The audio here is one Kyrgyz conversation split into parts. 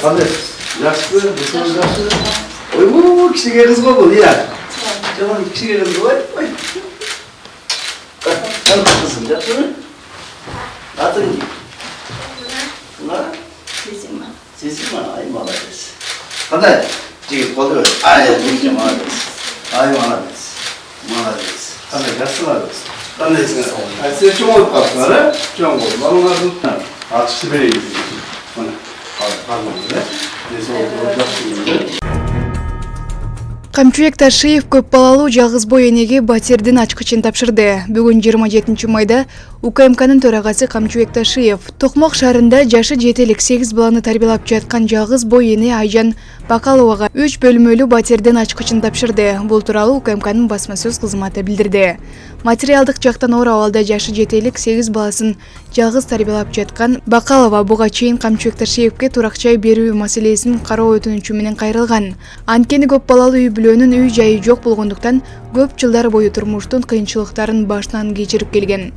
Hadi. Yaşlı, yaşlı. Oy bu kişiye kız bu ya. Canım kişiye kız var. Oy. Sen kızım yaşlı mı? Atın ki. Bunlar? Sesim mi? Ay malades. Hadi. Cik kolay. Ay cik malades. Ay malades. Malades. Hadi yaşlı malades. Hadi sen. Ay sen çok olup kalktın ha? Çok oldu. Onlardan açışı vereyim. Bana. Pardon. Камчуек Ташиев көп балалуу жалгыз бой энеге батирдин ачкычын тапшырды. Бүгүн 27 майда УКМКнын төрагасы Камчуек Ташиев Токмок шаарында жашы жетелик 8 баланы тарбиялап жаткан жалгыз бой эне Айжан Бакаловага 3 бөлмөлүү батирдин ачкычын тапшырды. Бул тууралуу УКМКнын басма сөз кызматы билдирди. Материалдык жактан оор абалда жашы жетелик 8 баласын жалгыз тарбиялап жаткан Бакалова буга чейин Камчуек Ташиевке турак-жай берүү маселесин кароо өтүнүчү менен кайрылган. Анткени көп балалуу үй бүлөнүн үй жайы жок болгондуктан көп жылдар бою турмуштун кыйынчылыктарын башынан кечирип келген.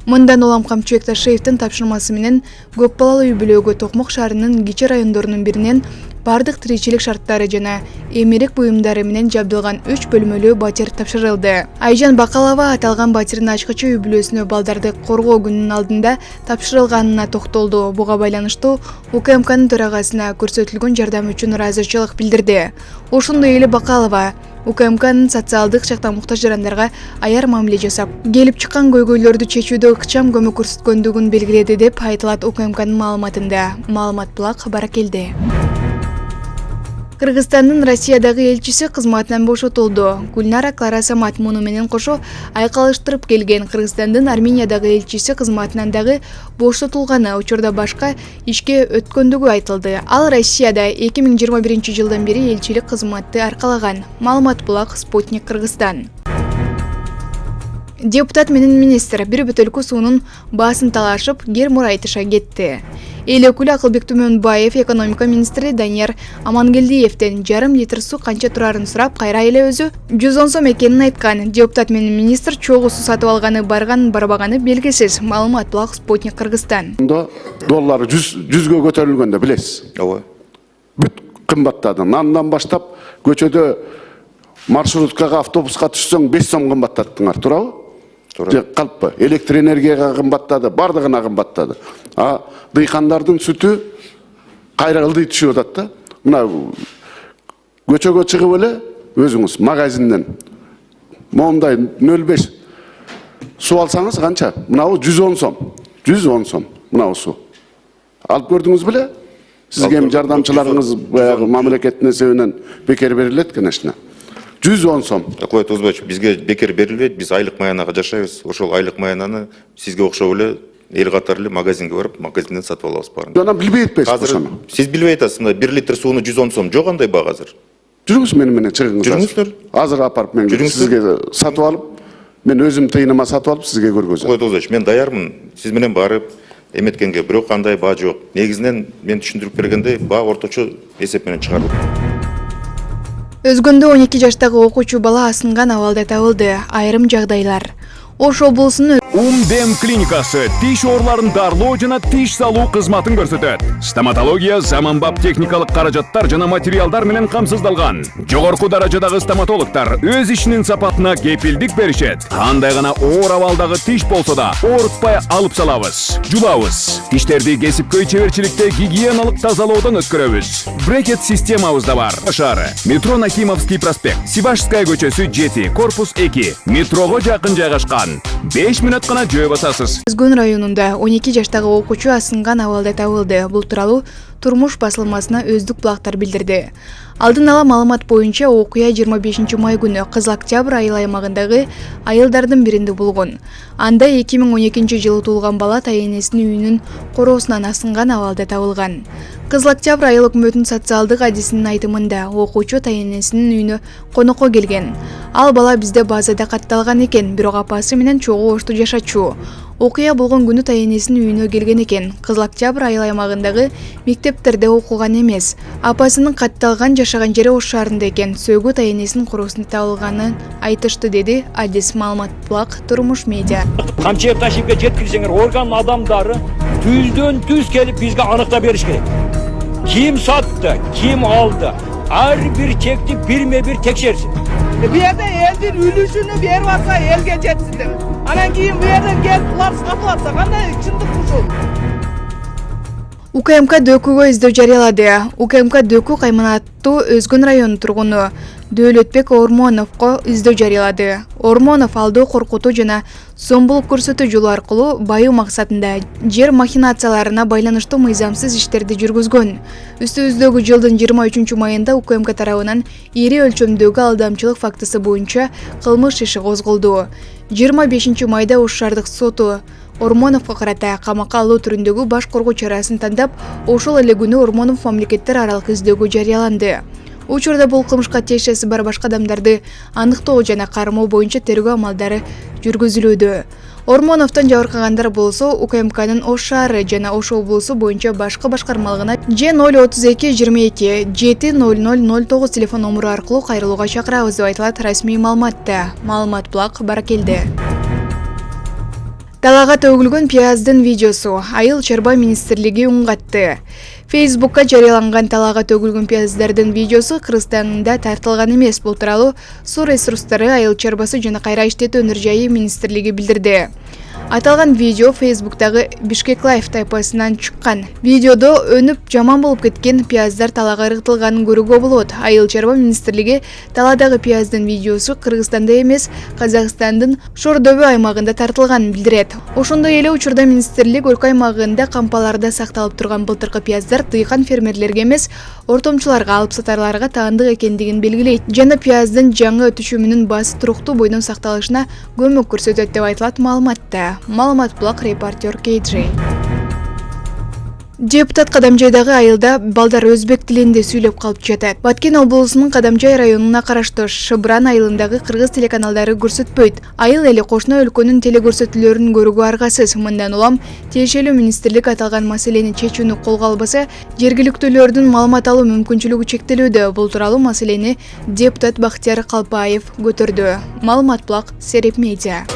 Мындан улам Камчуек Ташиевдин тапшырмасы менен көп балалуу үй бүлөгө Токмок шаарынын кичи райондорунун биринен бардык тиричилик шарттары жана эмерек буюмдары менен жабдылган 3 бөлмөлүү батир тапшырылды. Айжан Бакалова аталган батирдин ачкычы үй бүлөсүнө балдарды коргоо күнүнүн алдында тапшырылганына токтолду. Буга байланыштуу УКМКнын төрагасына көрсөтүлгөн жардам үчүн ыраазычылык билдирди. Ошондой эле Бакалова УКМКнын социалдык жактан муктаж жарандарга аяр мамиле жасап, келип чыккан көйгөйлөрдү чечүүдө ыкчам көмөк көрсөткөндүгүн белгиледи деп айтылат УКМКнын маалыматында. Маалымат булак Баракелде. Кыргызстандын Россиядагы элчиси кызматынан бошотулду. Гульнара Клара Самат муну менен кошо айкалыштырып келген. Кыргызстандын Армениядагы элчиси кызматынан дагы бошотулганы, учурда башка ишке өткөндүгү айтылды. Ал Россияда 2021 жылдан бери элчилик кызматты аркалаган. Маалымат булак Спутник Кыргызстан. Депутат менен министр бир бөтөлкү суунун баасын талашып, гер мурайтыша кетти. Эл өкүлү Акылбек Түмөнбаев экономика министри Данияр Амангелдиевден жарым литр суу канча турарын сурап, кайра эле өзү 110 сом экенин айткан. Депутат менен министр чогуу суу сатып алганы барбаганы белгисиз. Маалымат булак Спутник Кыргызстан. Доллары 100гө көтөрүлгөндө билесиз. Ооба. Бүт кымбаттады. Нандан баштап көчөдө маршруткага, автобуска түшсөң 5 сом кымбаттаттыңар, туурабы? Калппы. Электр энергияга кымбаттады, бардыгына кымбаттады. Дыйкандардын сүтү кайра ылдый түшүп атат да. Мына көчөгө чыгып эле өзүңүз магазинден моундай 0,5 суу алсаңыз канча? Мынабы 110 сом. 110 сом. Мынабы суу. Алып көрдүңүз беле? Сизге жардамчыларыңыз баягы мамлекеттин эсебинен бекер берилет, конечно. 110 сом. Акылбек Узбаевич, бизге бекер берилбейт, биз айлык маянага жашайбыз. Ошол айлык маянаны сизге окшоп эле эл катары эле магазинге барып, магазинден сатып алабыз барын. Жана билбейт беш ошону. Сиз билбей атасыз, мына 1 литр сууну 110 сом жок андай баа азыр. Жүрүңүз менен чыгыңыз. Жүрүңүздөр. Азыр апарып мен сизге сатып алып, мен өзүм тыйыныма сатып алып сизге көргөзөм. Акылбек Узбаевич, мен даярмын. Сиз менен барып эметкенге, бирок кандай баа жок. Негизинен мен түшүндүрүп бергендей, баа орточо эсеп менен чыгарылды. Өзгөндө 12 жаштагы окуучу бала асынган абалда табылды. Айрым жагдайлар. Ош облусунун Умдем клиникасы тиш ооруларын дарылоо жана тиш салуу кызматын көрсөтөт. Стоматология заманбап техникалык каражаттар жана материалдар менен камсыздалган. Жогорку даражадагы стоматологдор өз ишинин сапатына кепилдик беришет. Кандай гана оор абалдагы тиш болсо да оорутпай алып салабыз, жулабыз. Тиштерди кесипкөй чеберчиликте гигиеналык тазалоодон өткөрөбүз. Брекет системабыз да бар. Шаары метро Нахимовский проспект, Сибашская көчөсү 7, корпус 2, метрого жакын жайгашкан. 5 мүнөт гана жөө басасыз. Өзгөн районунда 12 жаштагы окуучу асынган абалда табылды. Бул тууралуу Турмуш басылмасына өздүк булактар билдирди. Алдын ала маалымат боюнча окуя 25 май күнү Кызыл Октябрь айыл аймагындагы айылдардын биринде болгон. Анда 2012 жылы туулган бала тайенесинин үйүнүн короосунан асынган абалда табылган. Кызыл Октябрь айыл өкмөтүнүн социалдык адисинин айтымында окуучу тайенесинин үйүнө конокко келген. Ал бала бизде базада катталган экен, бирок апасы менен чогуу Ошту жашачу. Окуя болгон күнү тайенесинин үйүнө келген экен. Кызыл Октябрь айыл аймагындагы мектептерде окуган эмес. Апасынын катталган жашаган жери Ош шаарында экен. Сөөгү тайенесинин короосунда табылганын айтышты, деди адис. Маалымат булак Турмуш медиа. Камчуек Ташиевге жеткирсеңер, орган адамдары түздөн түз келип бизге аныктап бериш керек. Kim sattı, kim aldı? Her bir çekti bir tekşersin. Bu yerda elдің үлүшүнү берип атса элге жетсиндер. Анан кийин bu yerден келип булар сатып атса кандай чындык ушул? УКМК дөкүүгө издөө жарыялады. УКМК дөкүү кайманаттуу Өзгөн районунун тургуну Дөөлөтбек Ормоновго издөө жарыялады. Ормонов алдоо коркутуу жана зомбулук көрсөтүү жолу аркылуу байуу максатында жер махинацияларына байланыштуу мыйзамсыз иштерди жүргүзгөн. Үстүбүздөгү жылдын 23 майында УКМК тарабынан ири өлчөмдөгү алдамчылык фактысы боюнча кылмыш иши козголду. 25 майда Ош шаардык соту Ормоновго карата камакка алуу түрүндөгү баш коргоо чарасын тандап, ошол эле күнү Ормонов мамлекеттер аралык издөөгө жарыяланды. Учурда бул кылмышка тиешеси бар башка адамдарды аныктоо жана кармоо боюнча тергөө амалдары жүргүзүлүүдө. Ормоновдон жабыркагандар болсо УКМКнын Ош шаары жана Ош облусу боюнча башкы башкармалыгына Ж032 22 70009 телефон номуру аркылуу кайрылууга чакырабыз деп айтылат расмий маалыматта. Маалымат булак Баракелде. Далага төгүлгөн пияздын видеосу Айыл чарба министрлиги үн катты. Facebook'ка жарыяланган талага төгүлгөн пияздардын видеосу Кыргызстанда тартылган эмес. Бул тууралуу Суу ресурстары, айыл чарбасы жана кайра иштетүү өнөр жайы министрлиги билдирди. Аталган видео Facebook'тагы Бишкек Лайф тайпасынан чыккан. Видеодо өнүп жаман болуп кеткен пияздар талага ыргытылганын көрүүгө болот. Айыл чарба министрлиги таладагы пияздын видеосу Кыргызстанда эмес, Казакстандын Шордобы аймагында тартылганын билдирет. Ошондой эле учурда министрлик өлкө аймагында кампаларда сакталып турган былтыркы пияздар дыйкан фермерлерге эмес, ортомчуларга, алып сатарларга таандык экендигин белгилейт жана пияздын жаңы өтүшүмүнүн баасы туруктуу бойдон сакталышына көмөк көрсөтөт деп айтылат маалыматта. Маалымат булак репортер Кейджей. Депутат Кадамжайдагы айылда балдар өзбек тилинде сүйлөп калып жатат. Баткен облусунун Кадамжай районуна караштуу Шыбран айылындагы кыргыз телеканалдары көрсөтпөйт. Айыл эли кошуна өлкөнүн телекөрсөтүүлөрүн көрүүгө аргасыз. Мындан улам тиешелүү министрлик аталган маселени чечүүнү колго албаса, жергиликтүүлөрдүн маалымат алуу мүмкүнчүлүгү чектелүүдө. Бул тууралуу маселени депутат Бактияр Калпаев көтөрдү. Маалымат булак Сереп Медиа.